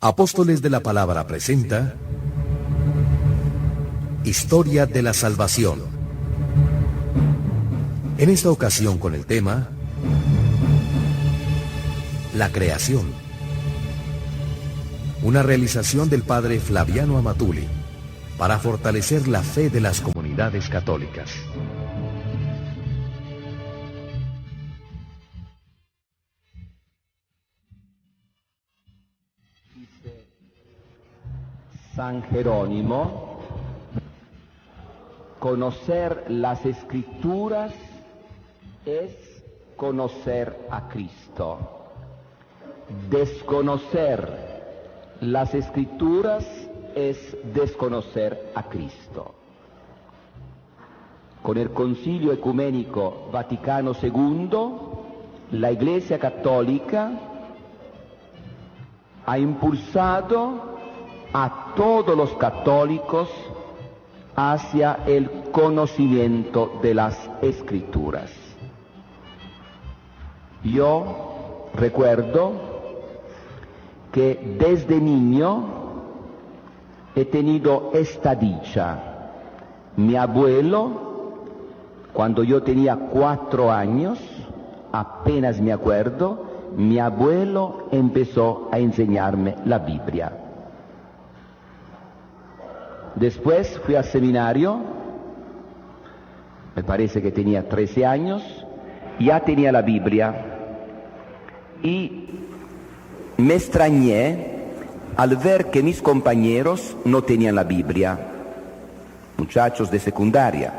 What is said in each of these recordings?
Apóstoles de la Palabra presenta Historia de la Salvación. En esta ocasión con el tema La creación. Una realización del padre Flaviano Amatuli para fortalecer la fe de las comunidades católicas. San Jerónimo: conocer las Escrituras es conocer a Cristo. Desconocer las Escrituras es desconocer a Cristo. Con el Concilio Ecuménico Vaticano II, la Iglesia Católica ha impulsado a todos los católicos hacia el conocimiento de las Escrituras. Yo recuerdo que desde niño he tenido esta dicha. Mi abuelo, cuando yo tenía 4 años, apenas me acuerdo, mi abuelo empezó a enseñarme la Biblia. Después fui al seminario, me parece que tenía 13 años, ya tenía la Biblia y me extrañé al ver que mis compañeros no tenían la Biblia, muchachos de secundaria.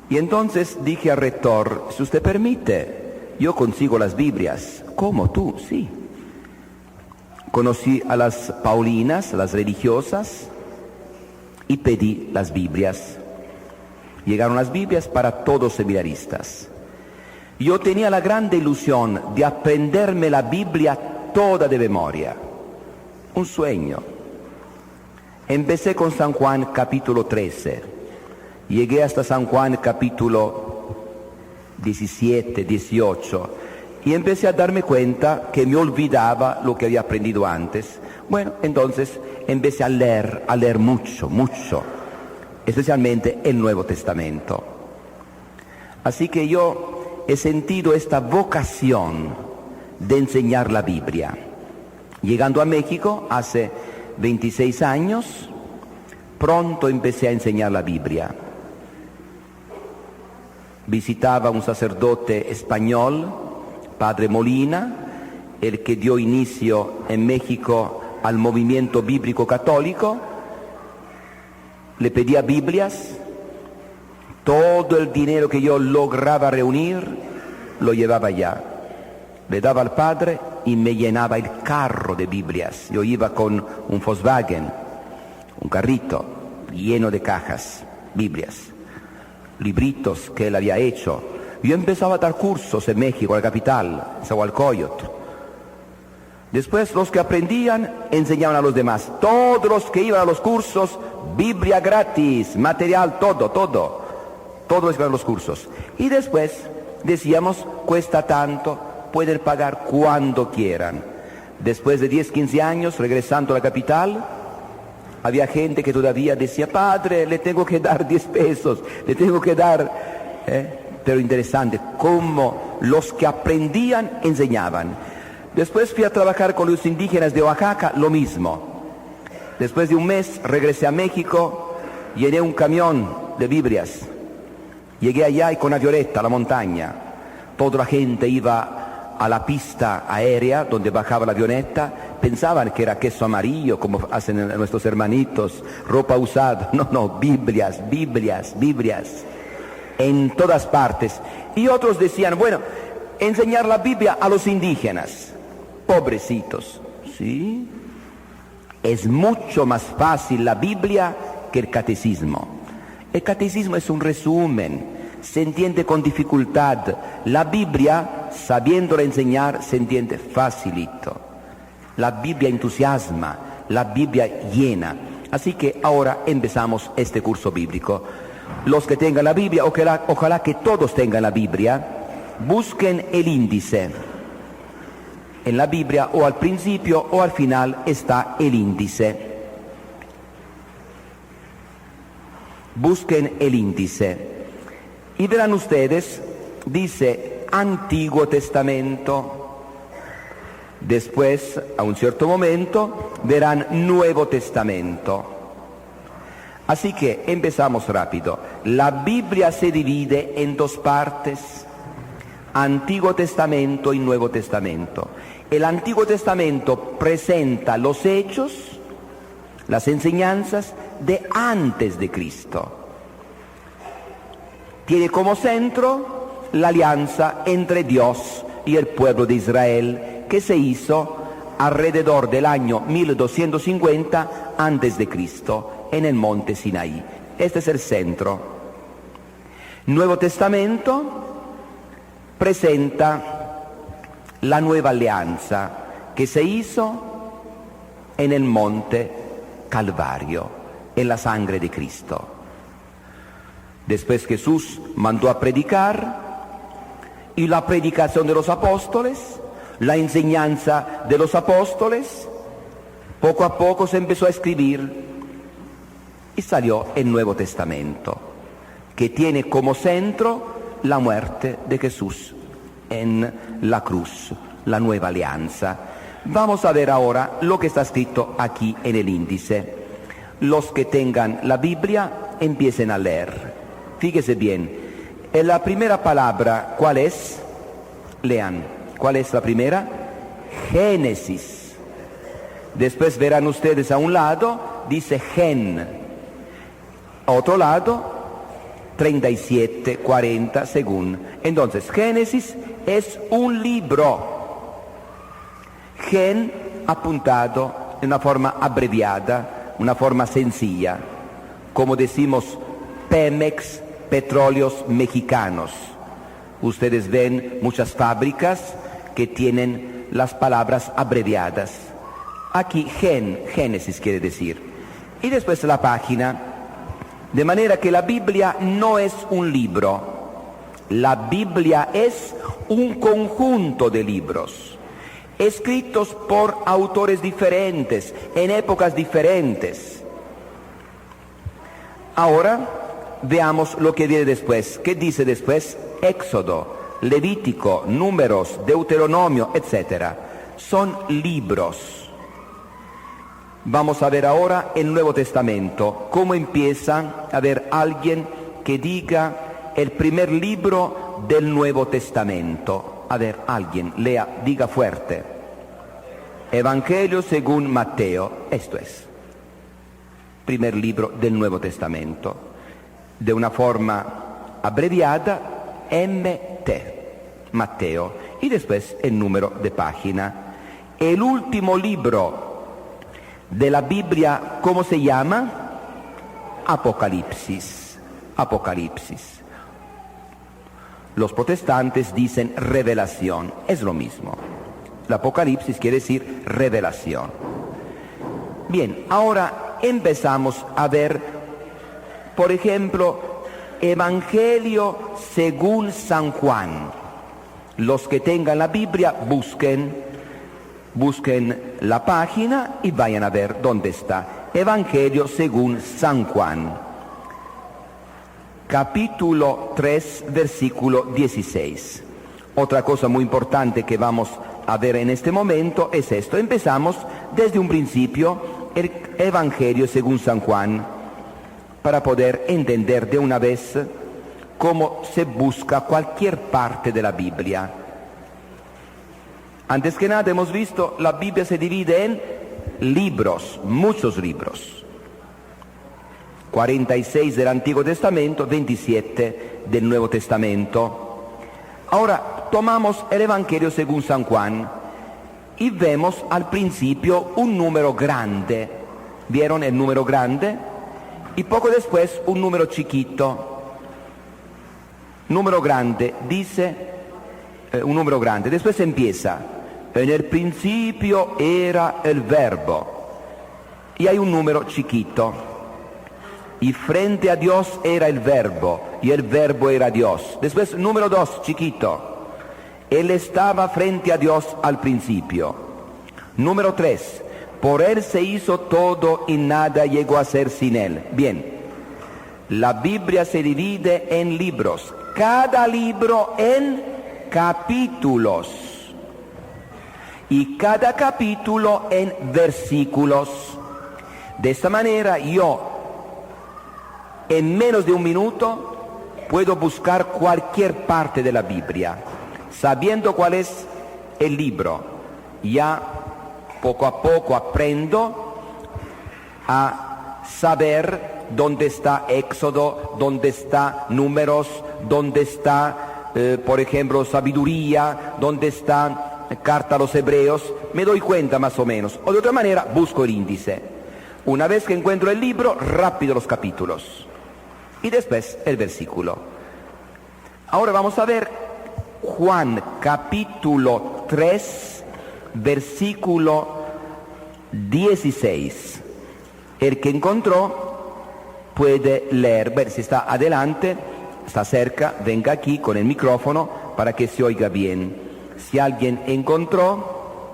Y entonces dije al rector: si usted permite, yo consigo las Biblias. ¿Cómo tú? Sí. Conocí a las Paulinas, las religiosas, y pedí las Biblias. Llegaron las Biblias para todos seminaristas. Yo tenía la grande ilusión de aprenderme la Biblia toda de memoria. Un sueño. Empecé con San Juan capítulo 13. Llegué hasta San Juan capítulo 17, 18. Y empecé a darme cuenta que me olvidaba lo que había aprendido antes. Bueno, entonces empecé a leer mucho, especialmente el Nuevo Testamento. Así que yo he sentido esta vocación de enseñar la Biblia. Llegando a México hace 26 años, pronto empecé a enseñar la Biblia. Visitaba un sacerdote español, Padre Molina, el que dio inicio en México al movimiento bíblico católico. Le pedía Biblias, todo el dinero que yo lograba reunir lo llevaba allá, le daba al padre y me llenaba el carro de Biblias. Yo iba con un Volkswagen, un carrito lleno de cajas, Biblias, libritos que él había hecho. Yo empezaba a dar cursos en México, en la capital, en Nezahualcóyotl. Después los que aprendían enseñaban a los demás. Todos los que iban a los cursos, Biblia gratis, material, todo los que iban a los cursos. Y después decíamos: cuesta tanto, pueden pagar cuando quieran. Después de 10, 15 años, regresando a la capital, había gente que todavía decía: padre, le tengo que dar 10 pesos, le tengo que dar... Pero interesante, cómo los que aprendían enseñaban. Después fui a trabajar con los indígenas de Oaxaca, lo mismo. Después de un mes regresé a México, llené un camión de Biblias. Llegué allá y con avioneta a la montaña. Toda la gente iba a la pista aérea donde bajaba la avioneta. Pensaban que era queso amarillo, como hacen nuestros hermanitos, ropa usada. No, Biblias. En todas partes. Y otros decían: bueno, enseñar la Biblia a los indígenas. Pobrecitos, ¿sí? Es mucho más fácil la Biblia que el catecismo. El catecismo es un resumen, se entiende con dificultad. La Biblia, sabiéndola enseñar, se entiende facilito. La Biblia entusiasma, la Biblia llena. Así que ahora empezamos este curso bíblico. Los que tengan la Biblia, ojalá que todos tengan la Biblia, busquen el índice. En la Biblia o al principio o al final está el índice. Busquen el índice. Y verán ustedes, dice Antiguo Testamento. Después, a un cierto momento, verán Nuevo Testamento. Así que empezamos rápido. La Biblia se divide en dos partes, Antiguo Testamento y Nuevo Testamento. El Antiguo Testamento presenta los hechos, las enseñanzas de antes de Cristo. Tiene como centro la alianza entre Dios y el pueblo de Israel, que se hizo alrededor del año 1250 antes de Cristo, en el monte Sinaí. Este es el centro. Nuevo Testamento presenta la nueva alianza que se hizo en el monte Calvario, en la sangre de Cristo. Después Jesús mandó a predicar, y la predicación de los apóstoles, la enseñanza de los apóstoles, poco a poco se empezó a escribir y salió el Nuevo Testamento, que tiene como centro la muerte de Jesús en la cruz, la nueva alianza. Vamos a ver ahora lo que está escrito aquí en el índice. Los que tengan la Biblia empiecen a leer. Fíjese bien, la primera palabra, ¿cuál es? Lean. ¿Cuál es la primera? Génesis. Después verán ustedes a un lado, dice gen. A otro lado, 37, 40, según. Entonces, Génesis es un libro. Gen apuntado en una forma abreviada, una forma sencilla. Como decimos, Pemex, Petróleos Mexicanos. Ustedes ven muchas fábricas que tienen las palabras abreviadas. Aquí Génesis quiere decir. Y después la página. De manera que la Biblia no es un libro. La Biblia es un conjunto de libros, escritos por autores diferentes, en épocas diferentes. Ahora veamos lo que viene después. ¿Qué dice después? Éxodo, Levítico, Números, Deuteronomio, etc. Son libros. Vamos a ver ahora el Nuevo Testamento. ¿Cómo empieza? A ver, alguien que diga el primer libro del Nuevo Testamento. A ver, alguien, lea, diga fuerte. Evangelio según Mateo. Esto es. Primer libro del Nuevo Testamento. De una forma abreviada, MT, Mateo. Y después el número de página. El último libro de la Biblia, ¿cómo se llama? Apocalipsis. Apocalipsis. Los protestantes dicen revelación. Es lo mismo. El Apocalipsis quiere decir revelación. Bien, ahora empezamos a ver, por ejemplo, Evangelio según San Juan. Los que tengan la Biblia, busquen la página y vayan a ver dónde está. Evangelio según San Juan, capítulo 3, versículo 16. Otra cosa muy importante que vamos a ver en este momento es esto. Empezamos desde un principio el Evangelio según San Juan, para poder entender de una vez cómo se busca cualquier parte de la Biblia. Antes que nada hemos visto, la Biblia se divide en libros, muchos libros. 46 del Antiguo Testamento, 27 del Nuevo Testamento. Ahora tomamos el Evangelio según San Juan y vemos al principio un número grande. ¿Vieron el número grande? Y poco después un número chiquito. Número grande, dice un número grande. Después empieza. En el principio era el verbo. Y hay un número chiquito. Y frente a Dios era el verbo. Y el verbo era Dios. Después número 2, chiquito. Él estaba frente a Dios al principio. Número 3, por Él se hizo todo y nada llegó a ser sin Él. Bien, la Biblia se divide en libros, cada libro en capítulos y cada capítulo en versículos. De esta manera yo en menos de un minuto puedo buscar cualquier parte de la Biblia, sabiendo cuál es el libro. Ya poco a poco aprendo a saber dónde está Éxodo, dónde está Números, dónde está, por ejemplo, Sabiduría, dónde está Carta a los Hebreos. Me doy cuenta más o menos. O de otra manera, busco el índice. Una vez que encuentro el libro, rápido los capítulos. Y después el versículo. Ahora vamos a ver Juan capítulo 3, versículo 16. El que encontró puede leer. Ver si está adelante, está cerca, venga aquí con el micrófono para que se oiga bien. Si alguien encontró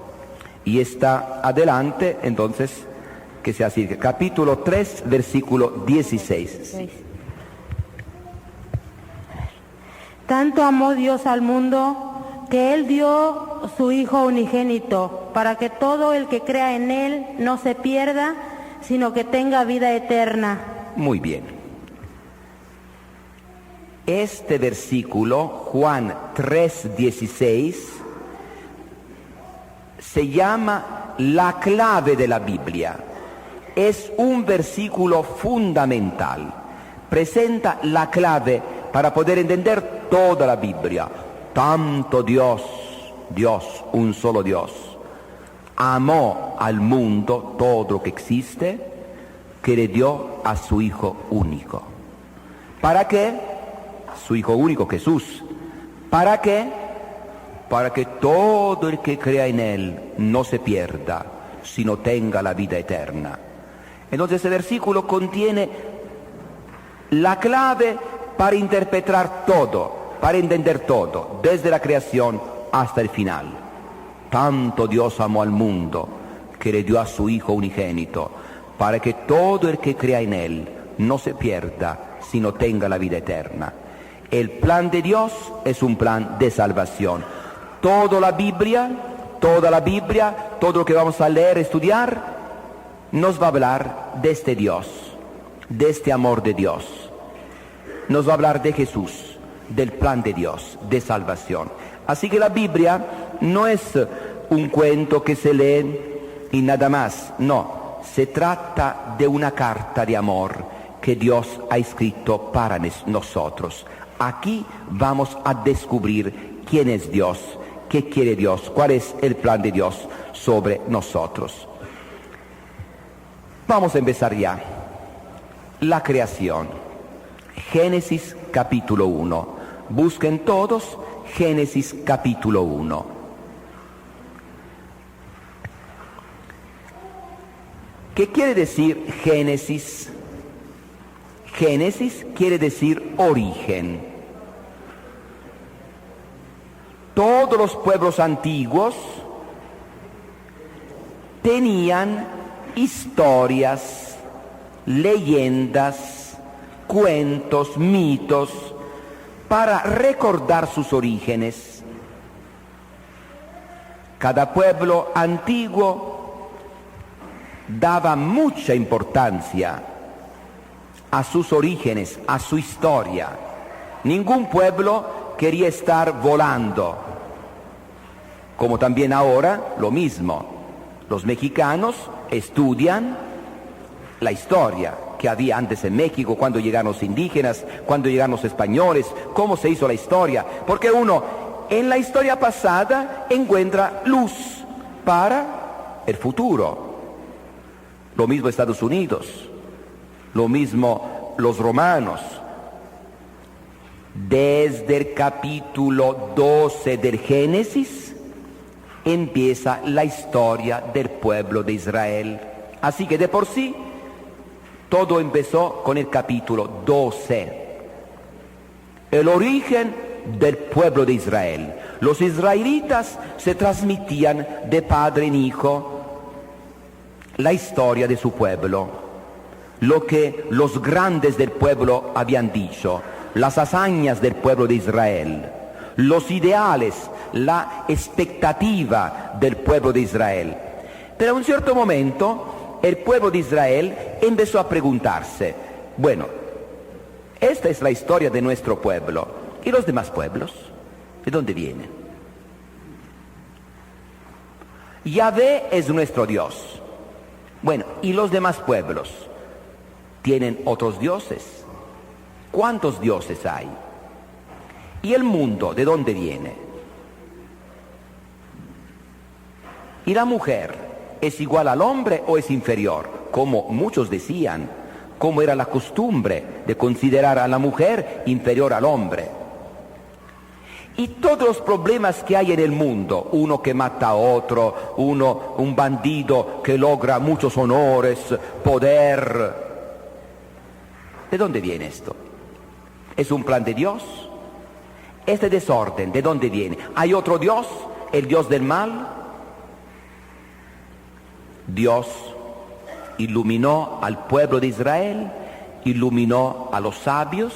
y está adelante, entonces que se acerque. Capítulo 3, versículo 16. Tanto amó Dios al mundo que Él dio su Hijo unigénito, para que todo el que crea en Él no se pierda, sino que tenga vida eterna. Muy bien. Este versículo, Juan 3:16, se llama la clave de la Biblia. Es un versículo fundamental. Presenta la clave para poder entender toda la Biblia. Tanto Dios, un solo Dios, amó al mundo, todo lo que existe, que le dio a su Hijo único. ¿Para qué? Su Hijo único, Jesús. ¿Para qué? Para que todo el que crea en Él no se pierda, sino tenga la vida eterna. Entonces ese versículo contiene la clave para interpretar todo, para entender todo, desde la creación hasta el final. Tanto Dios amó al mundo que le dio a su Hijo unigénito, para que todo el que crea en Él no se pierda, sino tenga la vida eterna. El plan de Dios es un plan de salvación. Toda la Biblia, todo lo que vamos a leer, estudiar, nos va a hablar de este Dios, de este amor de Dios. Nos va a hablar de Jesús, del plan de Dios, de salvación. Así que la Biblia no es un cuento que se lee y nada más, no. Se trata de una carta de amor que Dios ha escrito para nosotros. Aquí vamos a descubrir quién es Dios, qué quiere Dios, cuál es el plan de Dios sobre nosotros. Vamos a empezar ya. La creación. Génesis capítulo 1. Busquen todos Génesis capítulo 1. ¿Qué quiere decir Génesis? Génesis quiere decir origen. Todos los pueblos antiguos tenían historias, leyendas, cuentos, mitos, para recordar sus orígenes. Cada pueblo antiguo daba mucha importancia a sus orígenes, a su historia. Ningún pueblo quería estar volando, como también ahora lo mismo. Los mexicanos estudian la historia que había antes en México, cuando llegaron los indígenas, cuando llegaron los españoles, cómo se hizo la historia, porque uno en la historia pasada encuentra luz para el futuro. Lo mismo Estados Unidos, lo mismo los romanos. Desde el capítulo 12 del Génesis empieza la historia del pueblo de Israel. Así que de por sí todo empezó con el capítulo 12. El origen del pueblo de Israel. Los israelitas se transmitían de padre en hijo la historia de su pueblo, lo que los grandes del pueblo habían dicho, las hazañas del pueblo de Israel, los ideales, la expectativa del pueblo de Israel. Pero en un cierto momento el pueblo de Israel empezó a preguntarse, bueno, esta es la historia de nuestro pueblo, ¿y los demás pueblos? ¿De dónde vienen? Yahvé es nuestro Dios. Bueno, ¿y los demás pueblos? ¿Tienen otros dioses? ¿Cuántos dioses hay? ¿Y el mundo de dónde viene? ¿Y la mujer es igual al hombre o es inferior? Como muchos decían, como era la costumbre de considerar a la mujer inferior al hombre. Y todos los problemas que hay en el mundo, uno que mata a otro, un bandido que logra muchos honores, poder. ¿De dónde viene esto? ¿Es un plan de Dios? Este desorden, ¿de dónde viene? ¿Hay otro Dios? ¿El Dios del mal? Dios iluminó al pueblo de Israel, iluminó a los sabios,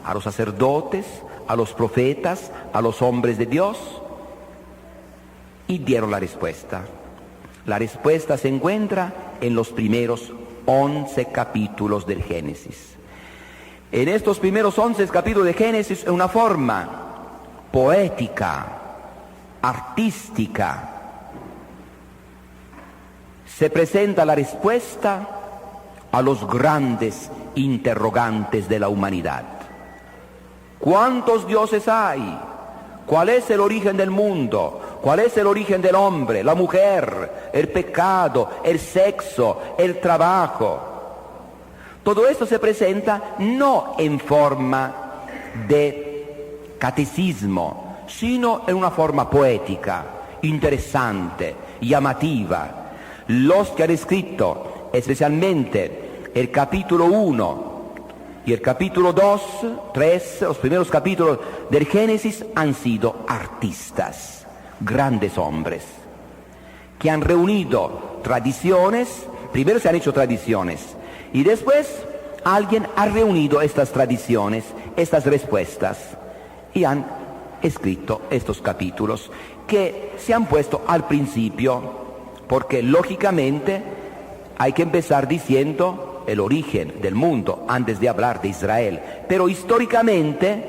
a los sacerdotes, a los profetas, a los hombres de Dios, y dieron la respuesta. La respuesta se encuentra en los primeros 11 capítulos del Génesis. En estos primeros 11 capítulos de Génesis, en una forma poética, artística, se presenta la respuesta a los grandes interrogantes de la humanidad. ¿Cuántos dioses hay? ¿Cuál es el origen del mundo? ¿Cuál es el origen del hombre, la mujer, el pecado, el sexo, el trabajo? Todo esto se presenta no en forma de catecismo, sino en una forma poética, interesante, llamativa. Los que han escrito especialmente el capítulo 1 y el capítulo 2, 3, los primeros capítulos del Génesis han sido artistas, grandes hombres, que han reunido tradiciones, primero se han hecho tradiciones, y después alguien ha reunido estas tradiciones, estas respuestas, y han escrito estos capítulos que se han puesto al principio, porque lógicamente hay que empezar diciendo el origen del mundo antes de hablar de Israel. Pero históricamente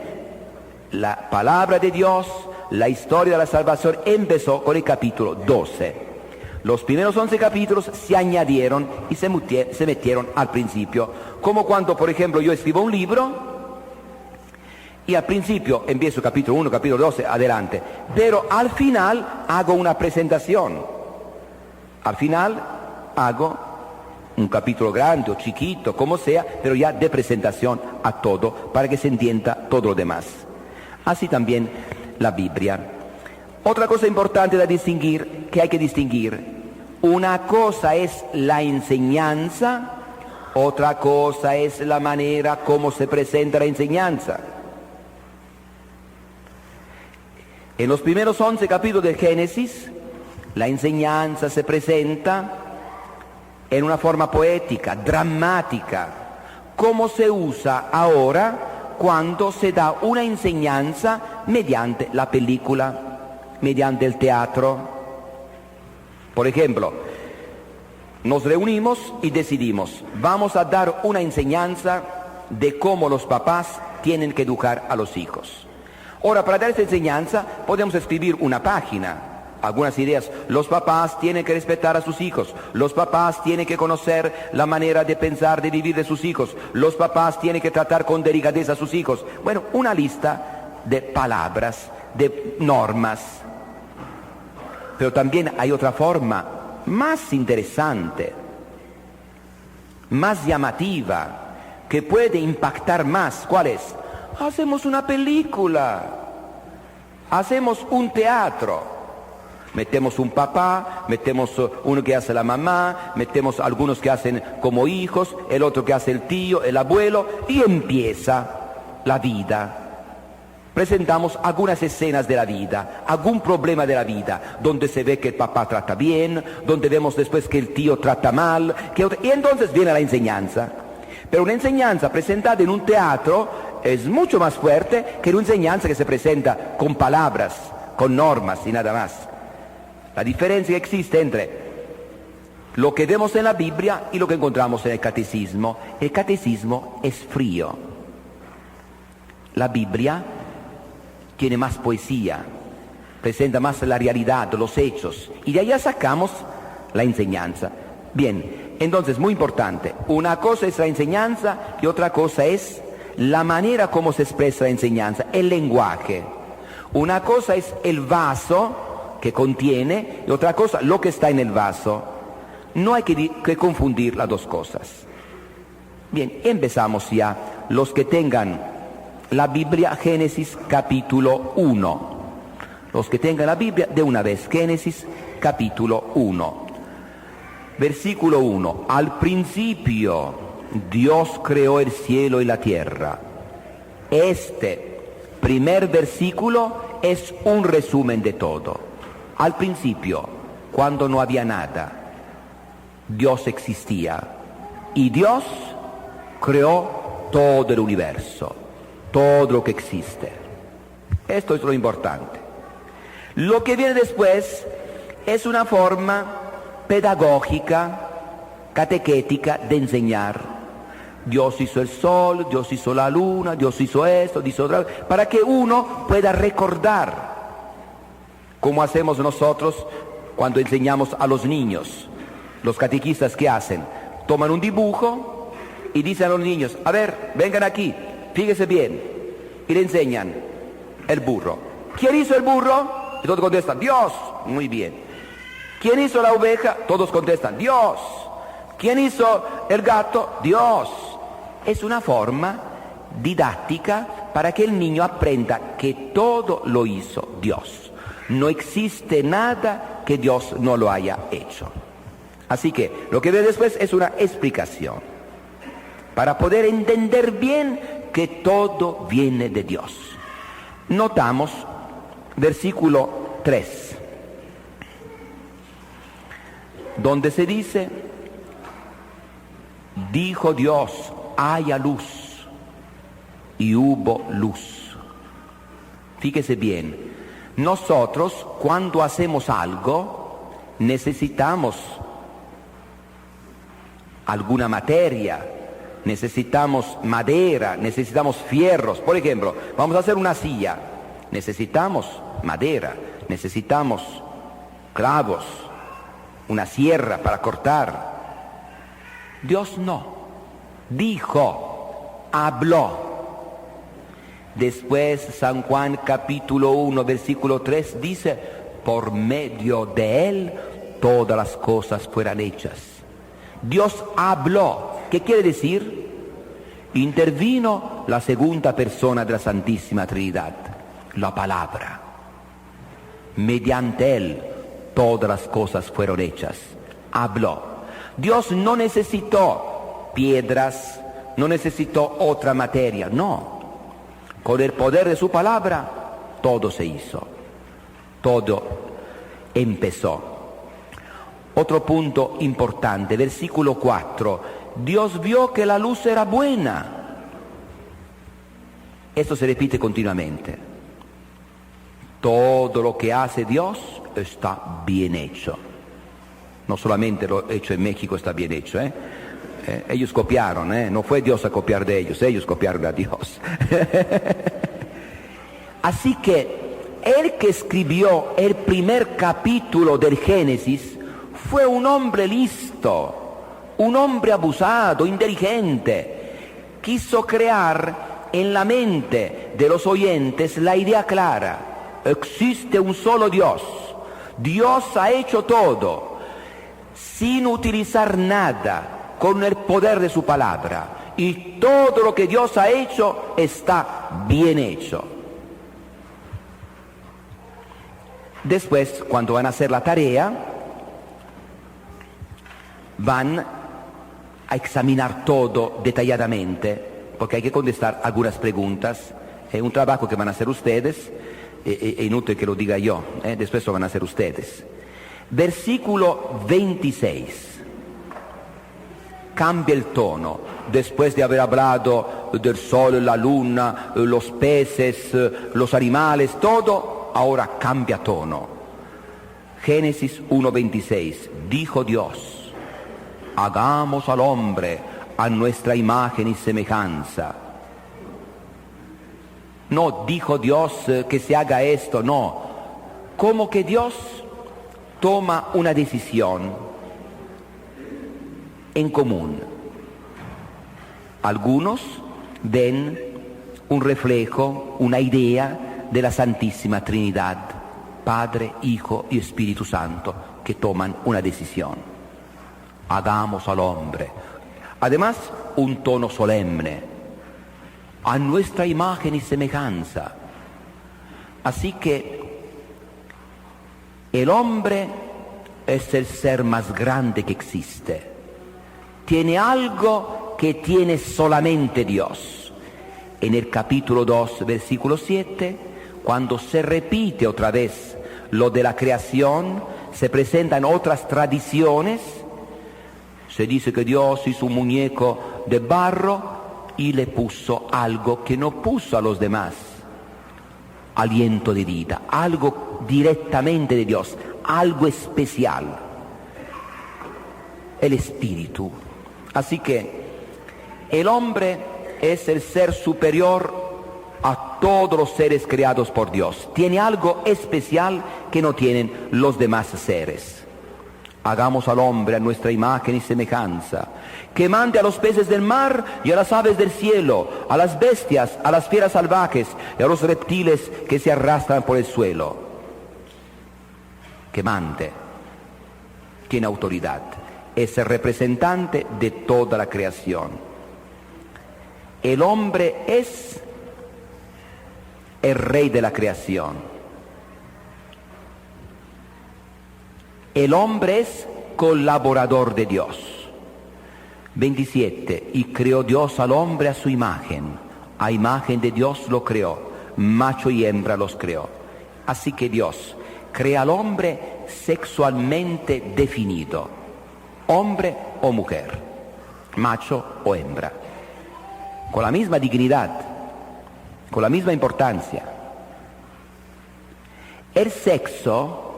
la palabra de Dios, la historia de la salvación empezó con el capítulo 12. Los primeros 11 capítulos se añadieron y se metieron al principio. Como cuando, por ejemplo, yo escribo un libro y al principio empiezo capítulo 1, capítulo 12, adelante. Pero al final hago una presentación. Al final hago un capítulo grande o chiquito, como sea, pero ya de presentación a todo, para que se entienda todo lo demás. Así también la Biblia. Otra cosa importante de distinguir, que hay que distinguir, una cosa es la enseñanza, otra cosa es la manera como se presenta la enseñanza. En los primeros 11 capítulos del Génesis, la enseñanza se presenta en una forma poética, dramática, como se usa ahora cuando se da una enseñanza mediante la película, mediante el teatro. Por ejemplo, nos reunimos y decidimos, vamos a dar una enseñanza de cómo los papás tienen que educar a los hijos. Ahora, para dar esta enseñanza podemos escribir una página, algunas ideas. Los papás tienen que respetar a sus hijos, los papás tienen que conocer la manera de pensar, de vivir de sus hijos, los papás tienen que tratar con delicadeza a sus hijos. Bueno, una lista de palabras, de normas. Pero también hay otra forma más interesante, más llamativa, que puede impactar más. ¿Cuál es? Hacemos una película, hacemos un teatro. Metemos un papá, metemos uno que hace la mamá, metemos algunos que hacen como hijos, el otro que hace el tío, el abuelo, y empieza la vida. presentamos algunas escenas de la vida, algún problema de la vida, donde se ve que el papá trata bien, donde vemos después que el tío trata mal, y entonces viene la enseñanza. Pero una enseñanza presentada en un teatro es mucho más fuerte que una enseñanza que se presenta con palabras, con normas y nada más. La diferencia que existe entre lo que vemos en la Biblia y lo que encontramos en el catecismo. El catecismo es frío. La Biblia tiene más poesía, presenta más la realidad, los hechos, y de allá sacamos la enseñanza. Bien, entonces, muy importante, una cosa es la enseñanza y otra cosa es la manera como se expresa la enseñanza, el lenguaje. Una cosa es el vaso que contiene y otra cosa lo que está en el vaso. No hay que confundir las dos cosas. Bien, empezamos ya. Los que tengan la Biblia, Génesis capítulo 1. Los que tengan la Biblia, de una vez, Génesis capítulo 1. Versículo 1. Al principio Dios creó el cielo y la tierra. Este primer versículo es un resumen de todo. Al principio, cuando no había nada, Dios existía y Dios creó todo el universo, todo lo que existe. Esto es lo importante. Lo que viene después es una forma pedagógica, catequética de enseñar. Dios hizo el sol, Dios hizo la luna, Dios hizo esto, hizo otra, para que uno pueda recordar, como hacemos nosotros cuando enseñamos a los niños. Los catequistas, ¿qué hacen? Toman un dibujo y dicen a los niños, a ver, vengan aquí, fíjense bien, y le enseñan el burro. ¿Quién hizo el burro? Y todos contestan, Dios. Muy bien. ¿Quién hizo la oveja? Todos contestan, Dios. ¿Quién hizo el gato? Dios. Es una forma didáctica para que el niño aprenda que todo lo hizo Dios. No existe nada que Dios no lo haya hecho. Así que lo que ve después es una explicación para poder entender bien que todo viene de Dios. Notamos versículo 3, donde se dice, dijo Dios, haya luz, y hubo luz. Fíjese bien, nosotros cuando hacemos algo necesitamos alguna materia, necesitamos madera, necesitamos fierros. Por ejemplo, vamos a hacer una silla, necesitamos madera, necesitamos clavos, una sierra para cortar. Dios no, dijo, habló. Después San Juan capítulo 1 versículo 3 dice, por medio de él todas las cosas fueron hechas. Dios habló. ¿Qué quiere decir? Intervino la segunda persona de la Santísima Trinidad, la palabra. Mediante él todas las cosas fueron hechas. Habló. Dios no necesitó piedras, no necesitó otra materia, no. Con el poder de su palabra todo se hizo, todo empezó. Otro punto importante, versículo 4. Dios vio que la luz era buena. Esto se repite continuamente. Todo lo que hace Dios está bien hecho. No solamente lo hecho en México está bien hecho, ellos copiaron, no fue Dios a copiar de ellos copiaron a Dios. Así que el que escribió el primer capítulo del Génesis fue un hombre listo, un hombre abusado, inteligente. Quiso crear en la mente de los oyentes la idea clara. Existe un solo Dios. Dios ha hecho todo, sin utilizar nada, con el poder de su palabra. Y todo lo que Dios ha hecho está bien hecho. Después, cuando van a hacer la tarea, van a examinar todo detalladamente, porque hay que contestar algunas preguntas Es un trabajo que van a hacer ustedes, es inútil que lo diga yo, después lo van a hacer ustedes. Versículo 26. Cambia el tono, después de haber hablado del sol, la luna, los peces, los animales, todo, ahora cambia tono. Génesis 1:26, dijo Dios, hagamos al hombre a nuestra imagen y semejanza. No dijo Dios que se haga esto, no. Como que Dios toma una decisión en común. Algunos ven un reflejo, una idea de la Santísima Trinidad, Padre, Hijo y Espíritu Santo, que toman una decisión. Hagamos al hombre. Además, un tono solemne, a nuestra imagen y semejanza. Así que el hombre es el ser más grande que existe. Tiene algo que tiene solamente Dios. En el capítulo 2, versículo 7, cuando se repite otra vez lo de la creación, se presentan otras tradiciones. Se dice que Dios hizo un muñeco de barro y le puso algo que no puso a los demás. Aliento de vida, algo directamente de Dios, algo especial. El Espíritu. Así que el hombre es el ser superior a todos los seres creados por Dios. Tiene algo especial que no tienen los demás seres. Hagamos al hombre a nuestra imagen y semejanza, que mande a los peces del mar y a las aves del cielo, a las bestias, a las fieras salvajes y a los reptiles que se arrastran por el suelo. Que mande. Tiene autoridad. Es el representante de toda la creación. El hombre es el rey de la creación. El hombre es colaborador de Dios. 27. Y creó Dios al hombre a su imagen. A imagen de Dios lo creó. Macho y hembra los creó. Así que Dios crea al hombre sexualmente definido. Hombre o mujer, macho o hembra, con la misma dignidad, con la misma importancia. El sexo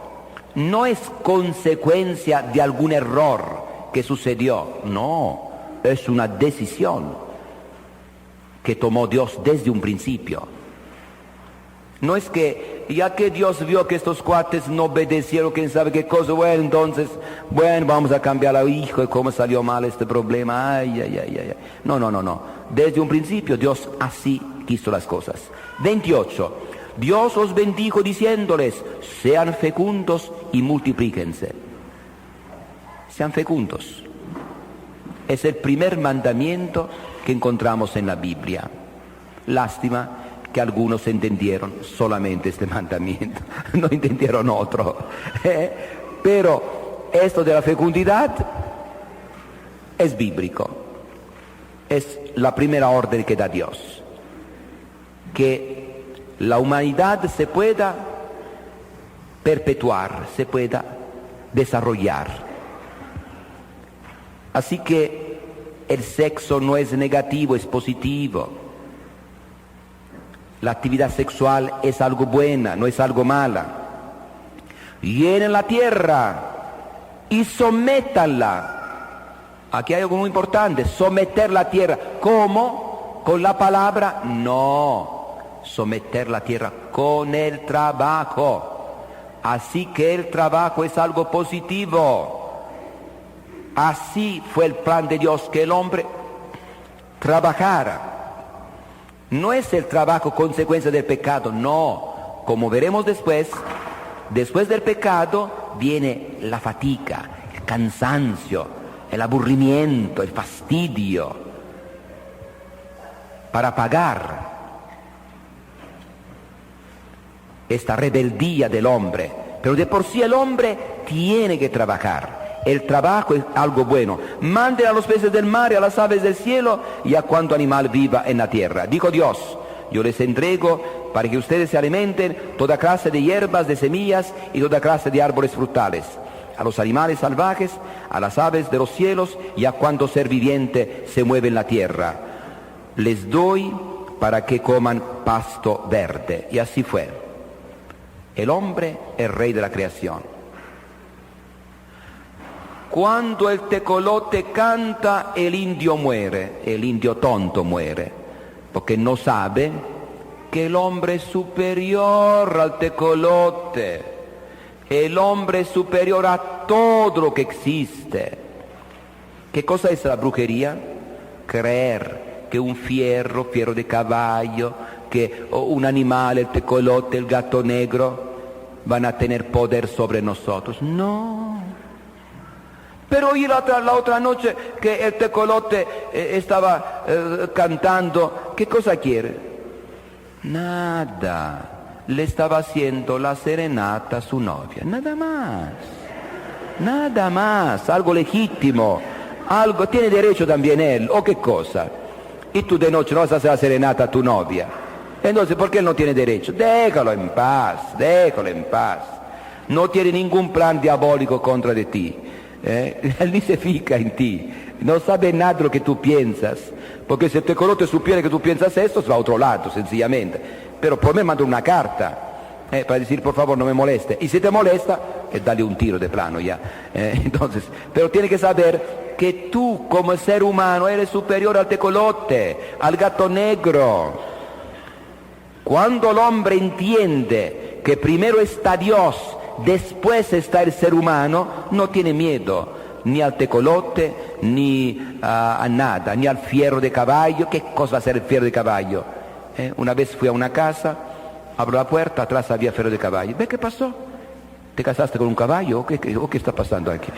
no es consecuencia de algún error que sucedió, no, es una decisión que tomó Dios desde un principio. No es que, ya que Dios vio que estos cuates no obedecieron, quién sabe qué cosa, bueno, entonces, bueno, vamos a cambiar al hijo, y cómo salió mal este problema, ay. No. Desde un principio Dios así quiso las cosas. 28. Dios os bendijo diciéndoles, sean fecundos y multiplíquense. Sean fecundos. Es el primer mandamiento que encontramos en la Biblia. Lástima que algunos entendieron solamente este mandamiento, no entendieron otro. Pero esto de la fecundidad es bíblico, es la primera orden que da Dios, que la humanidad se pueda perpetuar, se pueda desarrollar. Así que el sexo no es negativo, es positivo. La actividad sexual es algo buena, no es algo mala. Llenen la tierra y sométanla. Aquí hay algo muy importante, someter la tierra. ¿Cómo? ¿Con la palabra? No. Someter la tierra con el trabajo. Así que el trabajo es algo positivo. Así fue el plan de Dios, que el hombre trabajara. No es el trabajo consecuencia del pecado, no. Como veremos después del pecado viene la fatiga, el cansancio, el aburrimiento, el fastidio. Para pagar esta rebeldía del hombre. Pero de por sí el hombre tiene que trabajar. El trabajo es algo bueno. Manden a los peces del mar y a las aves del cielo y a cuanto animal viva en la tierra. Dijo Dios, yo les entrego para que ustedes se alimenten toda clase de hierbas, de semillas y toda clase de árboles frutales, a los animales salvajes, a las aves de los cielos y a cuanto ser viviente se mueve en la tierra. Les doy para que coman pasto verde. Y así fue. El hombre es rey de la creación. Cuando el tecolote canta, el indio muere, el indio tonto muere, porque no sabe que el hombre es superior al tecolote, el hombre es superior a todo lo que existe. ¿Qué cosa es la brujería? Creer que un fierro de caballo, que un animal, el tecolote, el gato negro, van a tener poder sobre nosotros. No. Pero oí la otra noche que el tecolote estaba cantando. ¿Qué cosa quiere? Nada. Le estaba haciendo la serenata a su novia. Nada más. Nada más. Algo legítimo. Algo. Tiene derecho también él. ¿O qué cosa? Y tú de noche no vas a hacer la serenata a tu novia. Entonces, ¿por qué él no tiene derecho? Déjalo en paz. Déjalo en paz. No tiene ningún plan diabólico contra de ti. Él ni se fija en ti, no sabe nada de lo que tú piensas, porque si el tecolote supiera que tú piensas esto, se va a otro lado, sencillamente. Pero por me manda una carta para decir, por favor, no me moleste. Y si te molesta, dale un tiro de plano ya. Entonces, pero tiene que saber que tú, como ser humano, eres superior al tecolote, al gato negro. Cuando el hombre entiende que primero está Dios, después está el ser humano, no tiene miedo ni al tecolote, ni a nada, ni al fierro de caballo. ¿Qué cosa va a ser el fierro de caballo? Una vez fui a una casa, abro la puerta, atrás había fierro de caballo. ¿Ve qué pasó? ¿Te casaste con un caballo? ¿O qué está pasando aquí?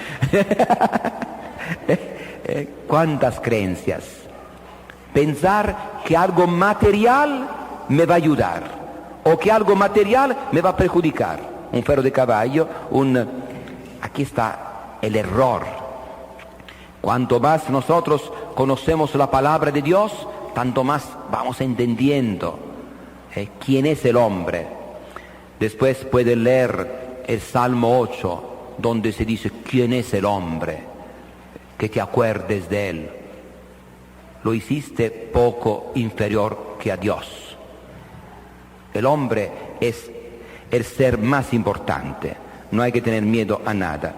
¿Cuántas creencias? Pensar que algo material me va a ayudar, o que algo material me va a perjudicar. Un ferro de caballo, aquí está el error. Cuanto más nosotros conocemos la palabra de Dios, tanto más vamos entendiendo quién es el hombre. Después puede leer el Salmo 8, donde se dice quién es el hombre, que te acuerdes de él. Lo hiciste poco inferior que a Dios. El hombre es el ser más importante, no hay que tener miedo a nada.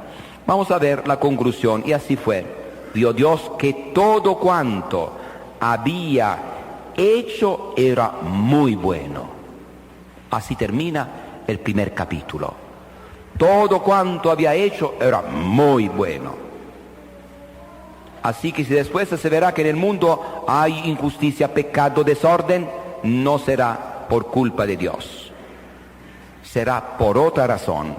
Vamos a ver la conclusión, y así fue. Vio Dios que todo cuanto había hecho era muy bueno. Así termina el primer capítulo. Todo cuanto había hecho era muy bueno. Así que si después se verá que en el mundo hay injusticia, pecado, desorden, no será por culpa de Dios. Será por otra razón.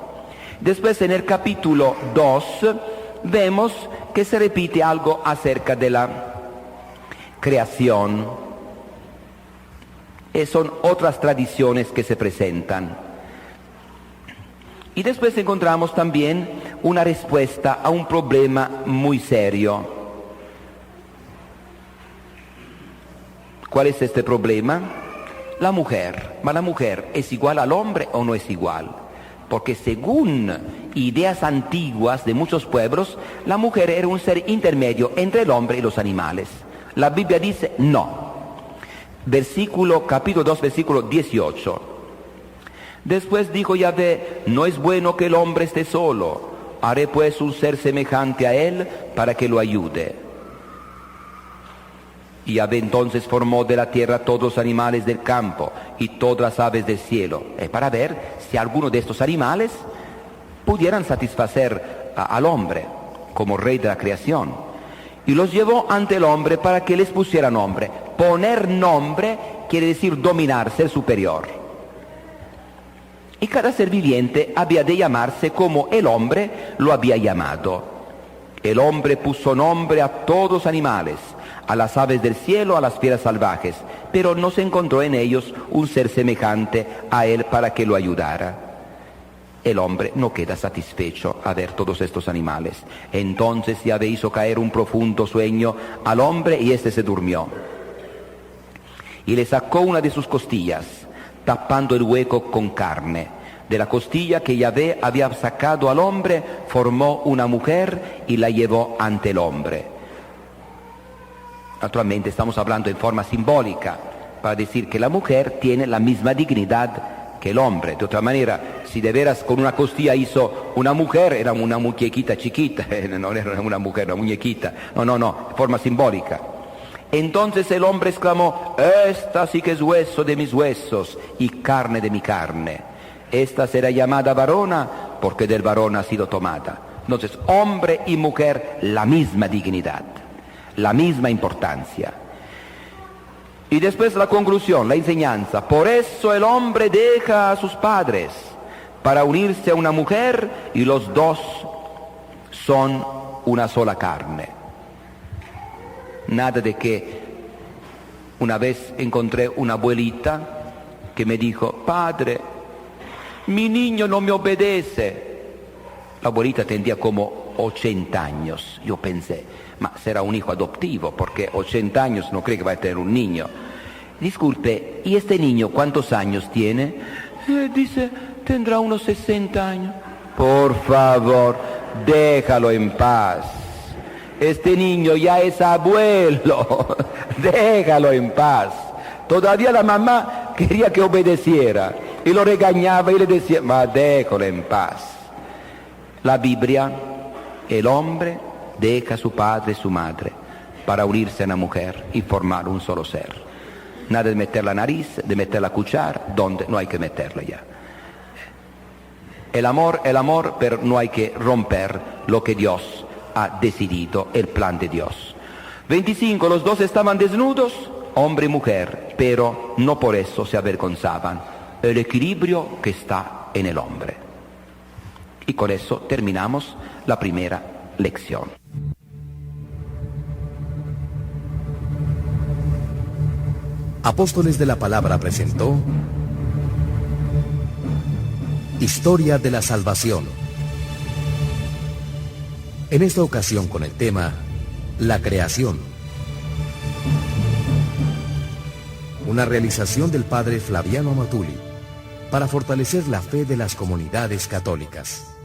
Después en el capítulo 2 vemos que se repite algo acerca de la creación. Son otras tradiciones que se presentan. Y después encontramos también una respuesta a un problema muy serio. ¿Cuál es este problema? La mujer. ¿La mujer es igual al hombre o no es igual? Porque según ideas antiguas de muchos pueblos, la mujer era un ser intermedio entre el hombre y los animales. La Biblia dice no. Capítulo 2, versículo 18. Después dijo Yahvé, no es bueno que el hombre esté solo. Haré pues un ser semejante a él para que lo ayude. Y Yahvé entonces formó de la tierra todos los animales del campo y todas las aves del cielo, para ver si alguno de estos animales pudieran satisfacer al hombre como rey de la creación. Y los llevó ante el hombre para que les pusiera nombre. Poner nombre quiere decir dominar, ser superior. Y cada ser viviente había de llamarse como el hombre lo había llamado. El hombre puso nombre a todos los animales, a las aves del cielo, a las fieras salvajes, pero no se encontró en ellos un ser semejante a él para que lo ayudara. El hombre no queda satisfecho a ver todos estos animales. Entonces Yahvé hizo caer un profundo sueño al hombre y éste se durmió. y le sacó una de sus costillas, tapando el hueco con carne. De la costilla que Yahvé había sacado al hombre, formó una mujer y la llevó ante el hombre. Naturalmente estamos hablando en forma simbólica, para decir que la mujer tiene la misma dignidad que el hombre. De otra manera, si de veras con una costilla hizo una mujer, era una muñequita chiquita, no era una mujer, una muñequita. No, forma simbólica. Entonces el hombre exclamó: esta sí que es hueso de mis huesos y carne de mi carne. Esta será llamada varona porque del varón ha sido tomada. Entonces, hombre y mujer, la misma dignidad, la misma importancia. Y después la conclusión, la enseñanza. Por eso el hombre deja a sus padres para unirse a una mujer y los dos son una sola carne. Nada de que una vez encontré una abuelita que me dijo: padre, mi niño no me obedece. La abuelita tendría como 80 años. Yo pensé, ma será un hijo adoptivo, porque 80 años no cree que va a tener un niño. Disculpe, ¿y este niño cuántos años tiene? Dice, tendrá unos 60 años. Por favor, déjalo en paz. Este niño ya es abuelo. Déjalo en paz. Todavía la mamá quería que obedeciera y lo regañaba y le decía: ma déjalo en paz. La Biblia, el hombre deja a su padre y su madre para unirse a una mujer y formar un solo ser. Nada de meter la nariz, de meter la cuchara donde no hay que meterla ya. El amor, pero no hay que romper lo que Dios ha decidido, el plan de Dios. 25. Los dos estaban desnudos, hombre y mujer, pero no por eso se avergonzaban. El equilibrio que está en el hombre. Y con eso terminamos la primera lección. Apóstoles de la Palabra presentó Historia de la Salvación. En esta ocasión con el tema La creación. Una realización del padre Flaviano Amatuli para fortalecer la fe de las comunidades católicas.